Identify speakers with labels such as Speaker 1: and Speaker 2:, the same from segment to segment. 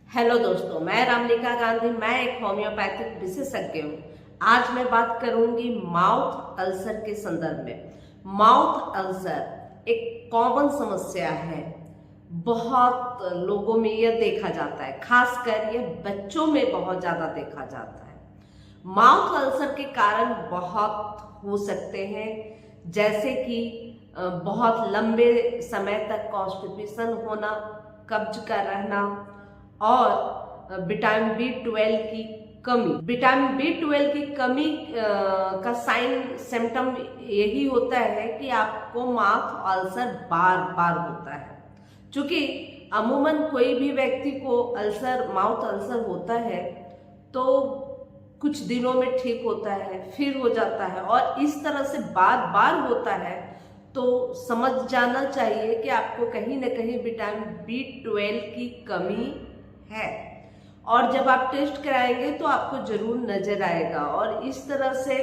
Speaker 1: Hello दोस्तों, मैं रामनिका गांधी। मैं एक होम्योपैथिक विशेषज्ञ हूँ। आज मैं बात करूंगी माउथ अल्सर के संदर्भ में। माउथ अल्सर एक कॉमन समस्या है। बहुत लोगों में यह देखा जाता है, खासकर ये बच्चों में बहुत ज्यादा देखा जाता है। माउथ अल्सर के कारण बहुत हो सकते हैं, जैसे कि बहुत लंबे समय तक कॉन्स्टिपेशन होना, कब्ज का रहना और विटामिन बी 12 की कमी। विटामिन बी 12 की कमी का साइन सिम्टम यही होता है कि आपको माउथ अल्सर बार बार होता है। क्योंकि अमूमन कोई भी व्यक्ति को माउथ अल्सर होता है तो कुछ दिनों में ठीक होता है, फिर हो जाता है, और इस तरह से बार बार होता है। तो समझ जाना चाहिए कि आपको कहीं ना कहीं विटामिन बी 12 की कमी है, और जब आप टेस्ट कराएंगे तो आपको जरूर नजर आएगा। और इस तरह से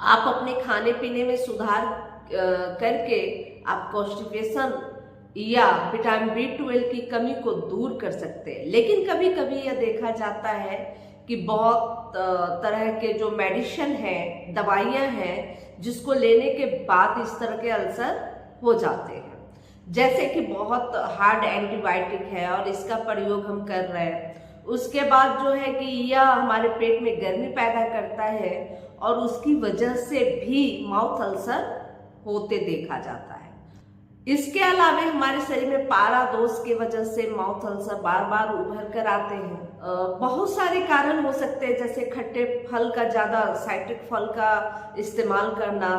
Speaker 1: आप अपने खाने पीने में सुधार करके आप कॉन्स्टिपेशन या विटामिन बी 12 की कमी को दूर कर सकते हैं। लेकिन कभी कभी यह देखा जाता है कि बहुत तरह के जो मेडिसिन है, दवाइयां हैं, जिसको लेने के बाद इस तरह के अल्सर हो जाते हैं। जैसे कि बहुत हार्ड एंटीबायोटिक है और इसका प्रयोग हम कर रहे हैं, उसके बाद जो है कि यह हमारे पेट में गर्मी पैदा करता है और उसकी वजह से भी माउथ अल्सर होते देखा जाता है। इसके अलावा हमारे शरीर में पारा दोष की वजह से माउथ अल्सर बार बार उभर कर आते हैं। बहुत सारे कारण हो सकते हैं, जैसे खट्टे फल का ज्यादा, साइट्रिक फल का इस्तेमाल करना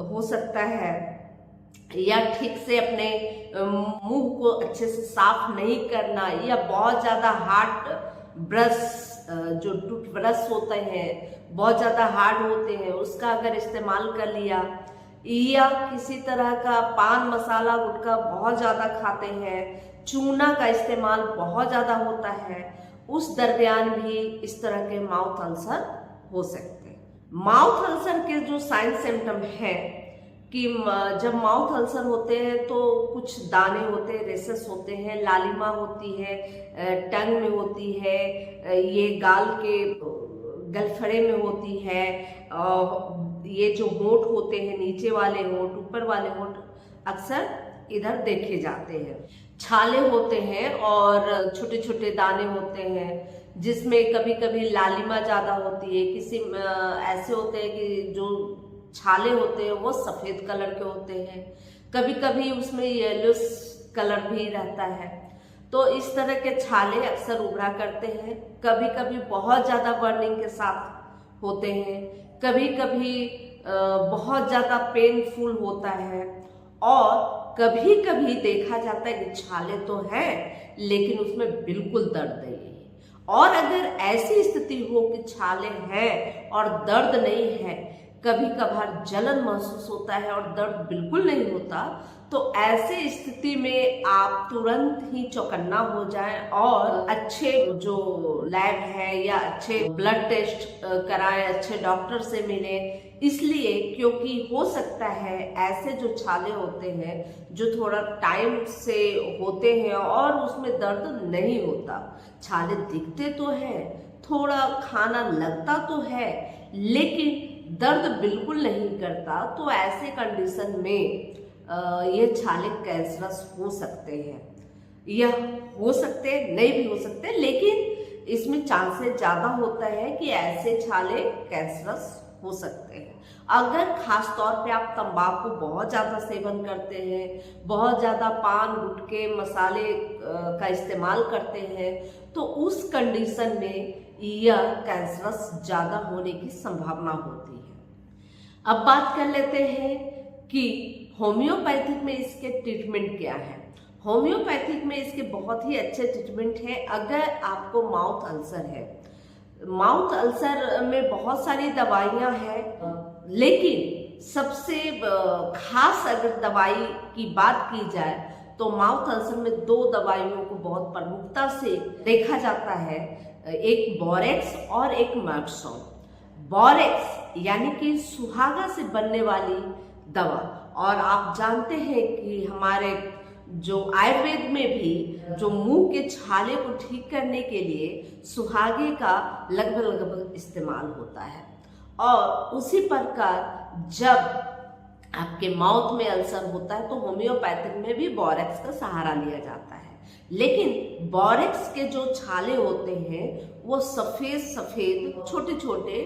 Speaker 1: हो सकता है, या ठीक से अपने मुंह को अच्छे से साफ नहीं करना, या बहुत ज्यादा हार्ड ब्रश, जो टूथ ब्रश होते हैं बहुत ज्यादा हार्ड होते हैं, उसका अगर इस्तेमाल कर लिया, या किसी तरह का पान मसाला गुटखा बहुत ज्यादा खाते हैं, चूना का इस्तेमाल बहुत ज्यादा होता है, उस दरमियान भी इस तरह के माउथ अल्सर हो सकते हैं। माउथ अल्सर के जो साइन सिम्टम है कि जब माउथ अल्सर होते हैं तो कुछ दाने होते हैं, रेसेस होते हैं, लालिमा होती है, टंग में होती है, ये गाल के गलफड़े में होती है, ये जो होंठ होते हैं, नीचे वाले होंठ, ऊपर वाले होंठ अक्सर इधर देखे जाते हैं। छाले होते हैं और छोटे छोटे दाने होते हैं, जिसमें कभी कभी लालिमा ज्यादा होती है। किसी ऐसे होते हैं कि जो छाले होते हैं वो सफेद कलर के होते हैं, कभी कभी उसमें येलो कलर भी रहता है। तो इस तरह के छाले अक्सर उभरा करते हैं। कभी कभी बहुत ज्यादा बर्निंग के साथ होते हैं, कभी कभी बहुत ज्यादा पेनफुल होता है, और कभी कभी देखा जाता है कि छाले तो हैं लेकिन उसमें बिल्कुल दर्द नहीं है। और अगर ऐसी स्थिति हो कि छाले हैं और दर्द नहीं है, कभी कभार जलन महसूस होता है और दर्द बिल्कुल नहीं होता, तो ऐसे स्थिति में आप तुरंत ही चौकन्ना हो जाएं और अच्छे जो लैब है या अच्छे ब्लड टेस्ट कराएं, अच्छे डॉक्टर से मिलें। इसलिए क्योंकि हो सकता है ऐसे जो छाले होते हैं जो थोड़ा टाइम से होते हैं और उसमें दर्द नहीं होता, छाले दिखते तो है, थोड़ा खाना लगता तो है, लेकिन दर्द बिल्कुल नहीं करता, तो ऐसे कंडीशन में ये छाले कैंसरस हो सकते हैं। यह हो सकते, नहीं भी हो सकते, लेकिन इसमें चांसेस ज्यादा होता है कि ऐसे छाले कैंसरस हो सकते हैं। अगर खास तौर पे आप तंबाकू बहुत ज्यादा सेवन करते हैं, बहुत ज्यादा पान गुटखे मसाले का इस्तेमाल करते हैं, तो उस कंडीशन में यह कैंसरस ज्यादा होने की संभावना होती है। अब बात कर लेते हैं कि होम्योपैथिक में इसके ट्रीटमेंट क्या है। होम्योपैथिक में इसके बहुत ही अच्छे ट्रीटमेंट है। अगर आपको माउथ अल्सर है, माउथ अल्सर में बहुत सारी दवाइयां हैं, लेकिन सबसे खास अगर दवाई की बात की जाए तो माउथ अल्सर में दो दवाइयों को बहुत प्रमुखता से देखा जाता है, एक बोरेक्स और एक मैक्सोन। बोरेक्स यानी कि सुहागा से बनने वाली दवा, और आप जानते हैं कि हमारे जो आयुर्वेद में भी जो मुंह के छाले को ठीक करने के लिए सुहागे का लगभग लगभग इस्तेमाल होता है। और उसी प्रकार जब आपके माउथ में अल्सर होता है तो होम्योपैथिक में भी बोरेक्स का सहारा लिया जाता है। लेकिन बोरेक्स के जो छाले होते हैं वो सफेद सफेद छोटे छोटे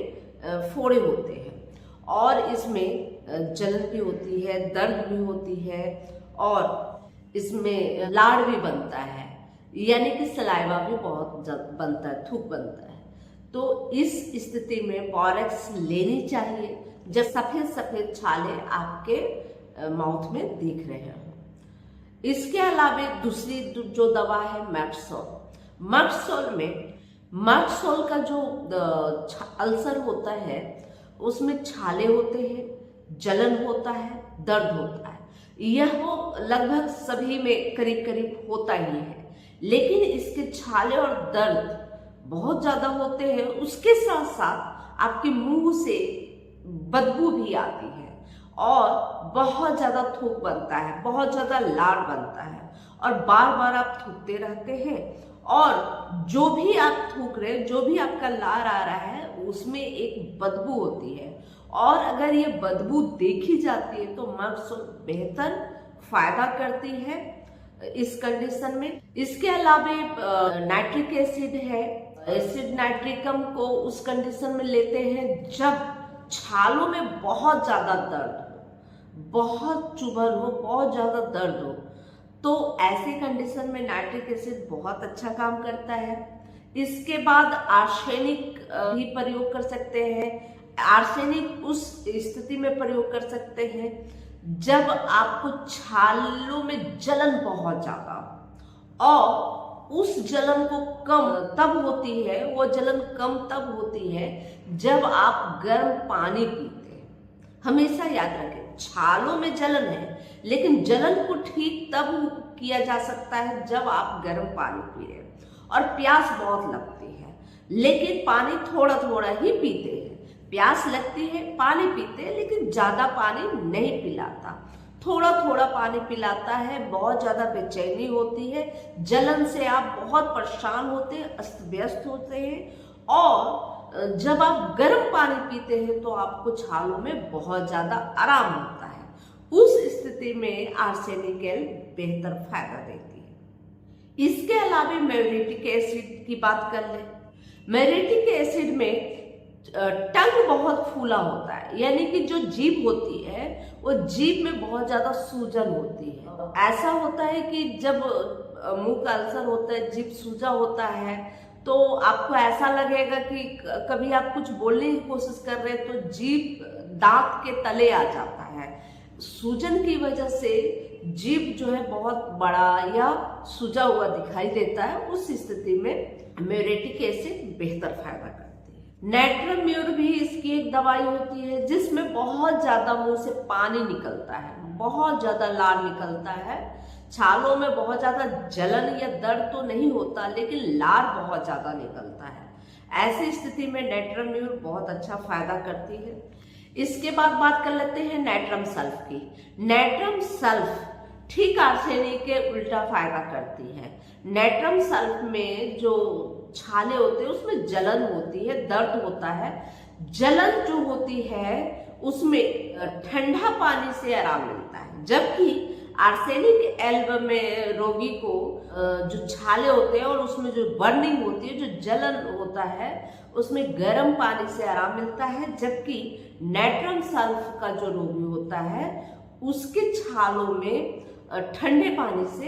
Speaker 1: फोड़े होते हैं और इसमें जलन भी होती है, दर्द भी होती है और इसमें लाड़ भी बनता है, यानी कि सलाइवा भी बहुत बनता है, थूक बनता है। तो इस स्थिति में बोरेक्स लेनी चाहिए जब सफेद सफेद छाले आपके माउथ में दिख रहे हैं। इसके अलावा दूसरी जो दवा है मैक्सोल। मैक्सोल का जो अल्सर होता है उसमें छाले होते हैं, जलन होता है, दर्द होता है। यह लगभग सभी में करीब करीब होता ही है, लेकिन इसके छाले और दर्द बहुत ज्यादा होते हैं। उसके साथ साथ आपके मुंह से बदबू भी आती है और बहुत ज्यादा थूक बनता है, बहुत ज्यादा लार बनता है और बार बार आप थूकते रहते हैं और जो भी आप थूक रहे, जो भी आपका लार आ रहा है उसमें एक बदबू होती है और अगर ये बदबू देखी जाती है तो मैक्सोल बेहतर फायदा करती है इस कंडीशन में। इसके अलावा नाइट्रिक एसिड है, एसिड नाइट्रिकम को उस कंडीशन में लेते हैं जब छालों में बहुत ज्यादा दर्द हो, बहुत चुभन हो, बहुत ज्यादा दर्द हो, तो ऐसे कंडीशन में नाइट्रिक एसिड बहुत अच्छा काम करता है। इसके बाद आर्सेनिक भी प्रयोग कर सकते हैं। आर्सेनिक उस स्थिति में प्रयोग कर सकते हैं जब आपको छालों में जलन बहुत ज्यादा और उस जलन को कम तब होती है, वो जलन कम तब होती है जब आप गर्म पानी पीते हैं। हमेशा याद रखें, छालों में जलन है लेकिन जलन को ठीक तब किया जा सकता है जब आप गर्म पानी पी रहे हैं और प्यास बहुत लगती है, लेकिन पानी थोड़ा थोड़ा ही पीते हैं। प्यास लगती है, पानी पीते हैं, लेकिन ज्यादा पानी नहीं पिलाता, थोड़ा थोड़ा पानी पिलाता है। बहुत ज्यादा बेचैनी होती है, जलन से आप बहुत परेशान होते हैं, अस्त व्यस्त होते हैं और जब आप गर्म पानी पीते हैं तो आपको छालों में बहुत ज्यादा आराम होता है। उस स्थिति में आर्सेनिक बेहतर फायदा देती है। इसके अलावा म्यूरेटिक एसिड की बात कर ले। म्यूरेटिक एसिड में टंग बहुत फूला होता है, यानी कि जो जीभ होती है वो जीभ में बहुत ज्यादा सूजन होती है। ऐसा होता है कि जब मुंह का अल्सर होता है, जीभ सूजा होता है, तो आपको ऐसा लगेगा कि कभी आप कुछ बोलने की कोशिश कर रहे हैं तो जीभ दांत के तले आ जाता है। सूजन की वजह से जीभ जो है बहुत बड़ा या सूजा हुआ दिखाई देता है। उस स्थिति में म्यूरेटिक एसिड बेहतर फायदा करती है। नेट्रम म्यूर भी इसकी एक दवाई होती है जिसमें बहुत ज्यादा मुंह से पानी निकलता है, बहुत ज्यादा लार निकलता है। छालों में बहुत ज्यादा जलन या दर्द तो नहीं होता, लेकिन लार बहुत ज्यादा निकलता है। ऐसी स्थिति में नेट्रम म्यूर बहुत अच्छा फायदा करती है। इसके बाद बात कर लेते हैं नेट्रम सल्फ की। नेट्रम सल्फ ठीक आर्सेनिक के उल्टा फायदा करती है। नेट्रम सल्फ में जो छाले होते हैं उसमें जलन होती है, दर्द होता है। जलन जो होती है उसमें ठंडा पानी से आराम मिलता है, जबकि आर्सेनिक एल्ब में रोगी को जो छाले होते हैं और उसमें जो बर्निंग होती है, जो जलन होता है, उसमें गर्म पानी से आराम मिलता है। जबकि नेट्रम सल्फ का जो रोगी होता है उसके छालों में ठंडे पानी से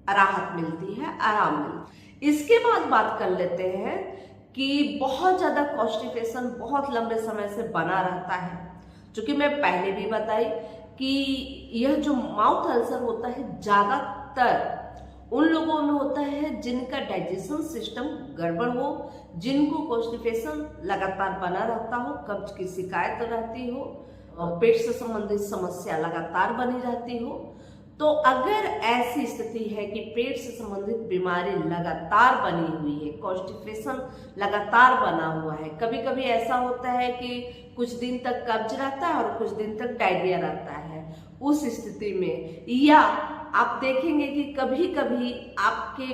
Speaker 1: राहत मिलती है, आराम मिलता है। इसके बाद बात कर लेते हैं कि बहुत ज्यादा कॉन्स्टिपेशन बहुत लंबे समय से बना रहता है, क्योंकि मैं पहले भी बताई कि यह जो माउथ अल्सर होता है ज्यादातर उन लोगों में होता है जिनका डाइजेशन सिस्टम गड़बड़ हो, जिनको कॉन्स्टिपेशन लगातार बना रहता हो, कब्ज की शिकायत रहती हो, पेट से संबंधित समस्या लगातार बनी रहती हो। तो अगर ऐसी स्थिति है कि पेट से संबंधित बीमारी लगातार बनी हुई है, कॉन्स्टिपेशन लगातार बना हुआ है, कभी कभी ऐसा होता है कि कुछ दिन तक कब्ज रहता है और कुछ दिन तक डायरिया रहता है, उस स्थिति में या आप देखेंगे कि कभी कभी आपके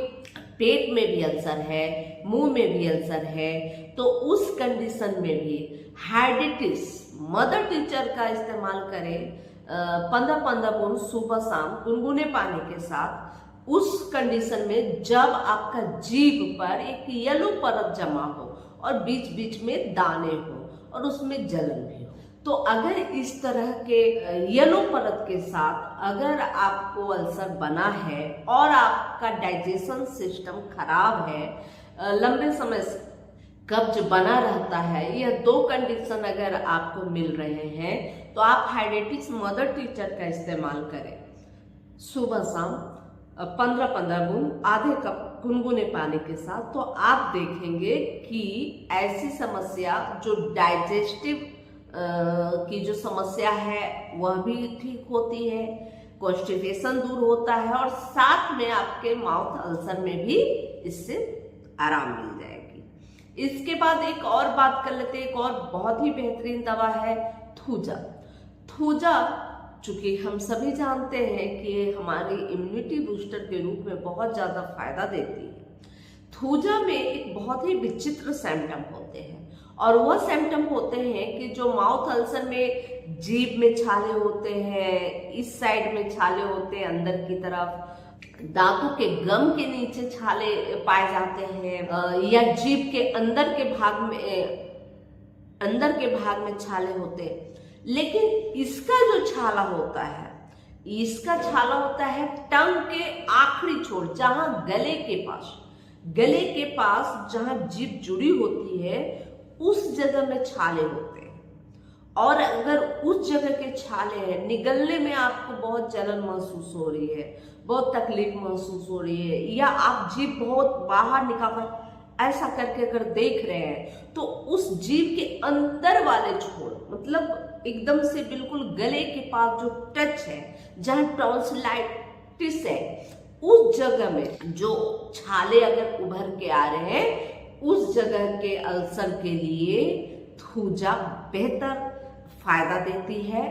Speaker 1: पेट में भी अल्सर है, मुंह में भी अल्सर है, तो उस कंडीशन में भी हाइड्रेटिस मदर टीचर का इस्तेमाल करें। 15-15 बूंद सुबह शाम गुनगुने पानी के साथ। उस कंडीशन में जब आपका जीभ पर एक येलो परत जमा हो और बीच बीच में दाने हो और उसमें जलन भी हो, तो अगर इस तरह के येलो परत के साथ अगर आपको अल्सर बना है और आपका डाइजेशन सिस्टम खराब है, लंबे समय से कब्ज बना रहता है, यह दो कंडीशन अगर आपको मिल रहे हैं तो आप हाइड्रेटिक्स मदर टीचर का इस्तेमाल करें। सुबह शाम 15-15 बूंद आधे कप गुनगुने पानी के साथ, तो आप देखेंगे कि ऐसी समस्या जो डाइजेस्टिव की जो समस्या है वह भी ठीक होती है, कॉन्स्टिपेशन दूर होता है और साथ में आपके माउथ अल्सर में भी इससे आराम मिल जाएगी। इसके बाद एक और बात कर लेते हैं, एक और बहुत ही बेहतरीन दवा है थूजा। थूजा चूंकि हम सभी जानते हैं कि हमारी इम्यूनिटी बूस्टर के रूप में बहुत ज्यादा फायदा देती है। थूजा में एक बहुत ही विचित्र सिम्टम होते हैं और वह सिम्टम होते हैं कि जो माउथ अल्सर में जीभ में छाले होते हैं, इस साइड में छाले होते हैं, अंदर की तरफ दांतों के गम के नीचे छाले पाए जाते हैं, या जीभ के अंदर के भाग में छाले होते हैं। लेकिन इसका जो छाला होता है, इसका छाला होता है टंग के आखिरी छोर, जहां गले के पास जहां जीभ जुड़ी होती है उस जगह में छाले होते हैं। और अगर उस जगह के छाले हैं, निगलने में आपको बहुत जलन महसूस हो रही है, बहुत तकलीफ महसूस हो रही है, या आप जीभ बहुत बाहर निकाल ऐसा करके अगर देख रहे हैं, तो उस जीभ के अंदर वाले छोर, मतलब एकदम से बिल्कुल गले के पास जो टच है, जहां टॉन्सिलाइटिस है, उस जगह में जो छाले अगर उभर के आ रहे हैं, उस जगह के अल्सर के लिए थूजा बेहतर फायदा देती है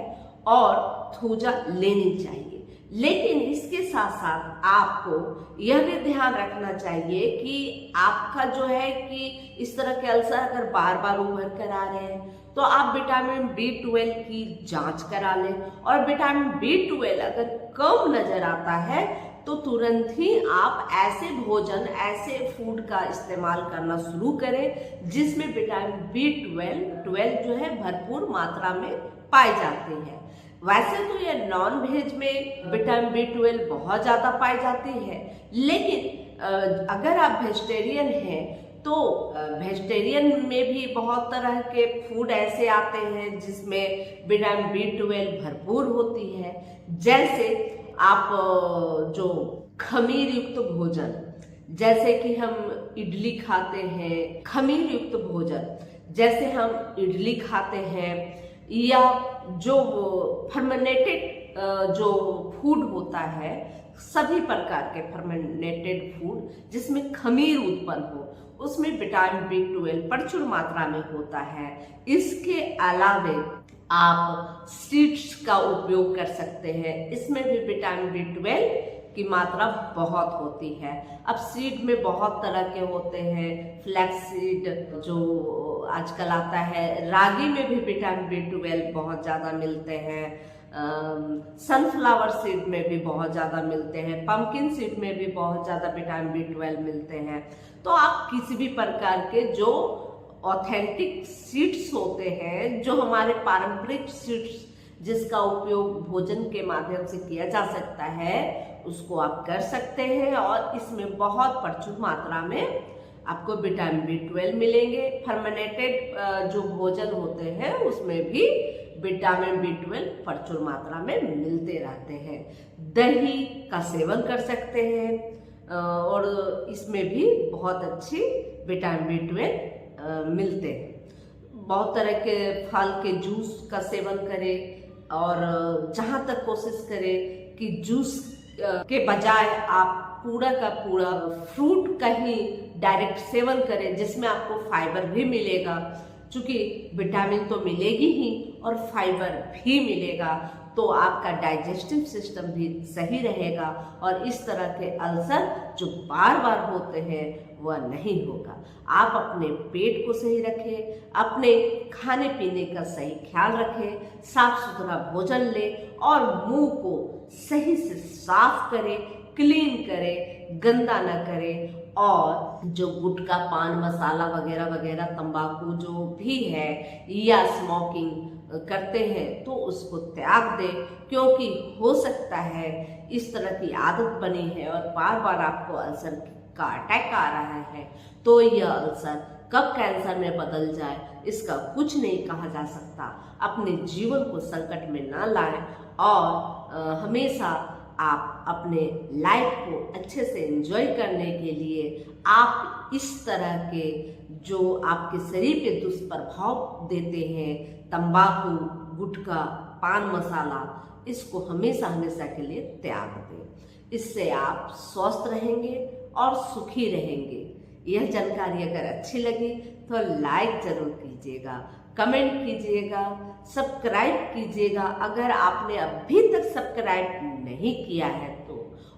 Speaker 1: और थूजा लेनी चाहिए। लेकिन इसके साथ साथ आपको यह भी ध्यान रखना चाहिए कि आपका जो है कि इस तरह के अल्सर अगर बार बार उभर कर आ रहे हैं, तो आप विटामिन B12 की जांच करा लें। और विटामिन B12 अगर कम नजर आता है तो तुरंत ही आप ऐसे भोजन, ऐसे फूड का इस्तेमाल करना शुरू करें जिसमें विटामिन B12 जो है भरपूर मात्रा में पाई जाती है। वैसे तो ये नॉन वेज में विटामिन B12 बहुत ज्यादा पाई जाती है, लेकिन अगर आप वेजिटेरियन हैं तो वेजिटेरियन में भी बहुत तरह के फूड ऐसे आते हैं जिसमें विटामिन B12 भरपूर होती है। जैसे आप जो खमीर युक्त भोजन, जैसे कि हम इडली खाते हैं, खमीर युक्त भोजन जैसे हम इडली खाते हैं, या जो फर्मेंटेड जो फूड होता है, सभी प्रकार के फर्मेंटेड फूड जिसमें खमीर उत्पन्न हो, उसमें विटामिन B12 प्रचुर मात्रा में होता है। इसके अलावे आप सीड्स का उपयोग कर सकते हैं, इसमें भी विटामिन B12 की मात्रा बहुत होती है। अब सीड में बहुत तरह के होते हैं, फ्लैक्स सीड जो आजकल आता है, रागी में भी विटामिन B12 बहुत ज्यादा मिलते हैं, सनफ्लावर सीड में भी बहुत ज्यादा मिलते हैं, पंपकिन सीड में भी बहुत ज्यादा विटामिन B12 मिलते हैं। तो आप किसी भी प्रकार के जो ऑथेंटिक सीड्स होते हैं, जो हमारे पारंपरिक सीड्स जिसका उपयोग भोजन के माध्यम से किया जा सकता है, उसको आप कर सकते हैं और इसमें बहुत प्रचुर मात्रा में आपको विटामिन B12 मिलेंगे। फर्मेंटेड जो भोजन होते हैं उसमें भी विटामिन B12 प्रचुर मात्रा में मिलते रहते हैं। दही का सेवन कर सकते हैं और इसमें भी बहुत अच्छी विटामिन B12 मिलते हैं। बहुत तरह के फल के जूस का सेवन करें और जहाँ तक कोशिश करें कि जूस के बजाय आप पूरा का पूरा फ्रूट का ही डायरेक्ट सेवन करें, जिसमें आपको फाइबर भी मिलेगा। चूंकि विटामिन तो मिलेगी ही और फाइबर भी मिलेगा, तो आपका डाइजेस्टिव सिस्टम भी सही रहेगा और इस तरह के अल्सर जो बार बार होते हैं वह नहीं होगा। आप अपने पेट को सही रखें, अपने खाने पीने का सही ख्याल रखें, साफ सुथरा भोजन लें और मुंह को सही से साफ करें, क्लीन करें, गंदा ना करें। और जो गुटखा, पान मसाला वगैरह वगैरह, तंबाकू जो भी है या स्मोकिंग करते हैं तो उसको त्याग दें, क्योंकि हो सकता है इस तरह की आदत बनी है और बार बार आपको अल्सर का अटैक आ रहा है, तो यह अल्सर कब कैंसर में बदल जाए इसका कुछ नहीं कहा जा सकता। अपने जीवन को संकट में ना लाएं और हमेशा आप अपने लाइफ को अच्छे से एंजॉय करने के लिए आप इस तरह के जो आपके शरीर पे दुष्प्रभाव देते हैं, तंबाकू, गुटखा, पान मसाला, इसको हमेशा हमेशा के लिए त्याग दें। इससे आप स्वस्थ रहेंगे और सुखी रहेंगे। यह जानकारी अगर अच्छी लगी तो लाइक जरूर कीजिएगा, कमेंट कीजिएगा, सब्सक्राइब कीजिएगा अगर आपने अभी तक सब्सक्राइब नहीं किया है तो,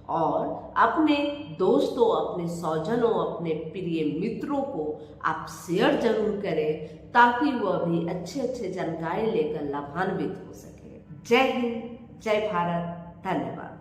Speaker 1: और अपने दोस्तों, अपने स्वजनों, अपने प्रिय मित्रों को आप शेयर जरूर करें ताकि वह भी अच्छे अच्छे जानकारी लेकर लाभान्वित हो सके। जय हिंद, जय भारत, धन्यवाद।